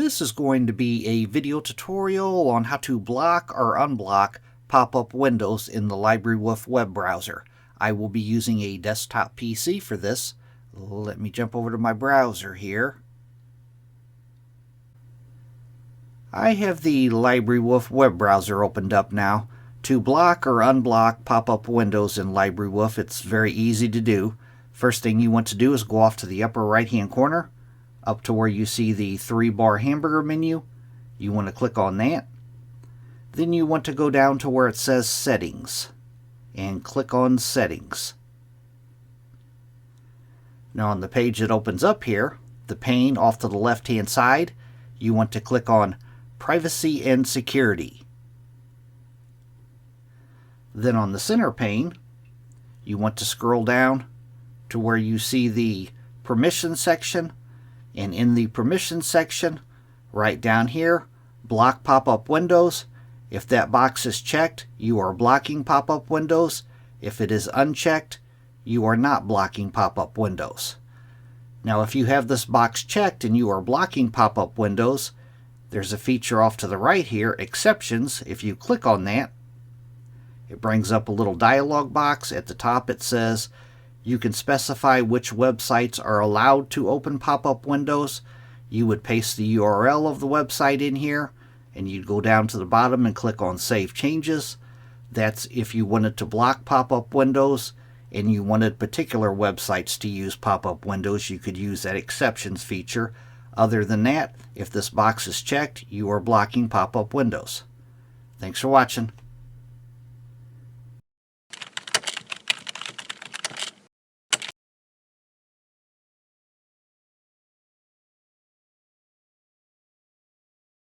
This is going to be a video tutorial on how to block or unblock pop-up windows in the LibreWolf web browser. I will be using a desktop PC for this. Let me jump over to my browser here. I have the LibreWolf web browser opened up now. To block or unblock pop-up windows in LibreWolf, it's very easy to do. First thing you want to do is go off to the upper right hand corner, up to where you see the 3-bar hamburger menu. You want to click on that. Then you want to go down to where it says Settings and click on Settings. Now on the page that opens up here, the pane off to the left hand side, you want to click on Privacy and Security. Then on the center pane, you want to scroll down to where you see the Permission section, and in the Permission section, right down here, Block Pop-Up Windows. If that box is checked, you are blocking pop-up windows. If it is unchecked, you are not blocking pop-up windows. Now if you have this box checked and you are blocking pop-up windows, there's a feature off to the right here, Exceptions. If you click on that, it brings up a little dialog box. At the top it says you can specify which websites are allowed to open pop-up windows. You would paste the URL of the website in here, and you'd go down to the bottom and click on Save Changes. That's if you wanted to block pop-up windows and you wanted particular websites to use pop-up windows, you could use that Exceptions feature. Other than that, if this box is checked, you are blocking pop-up windows. Thanks for watching.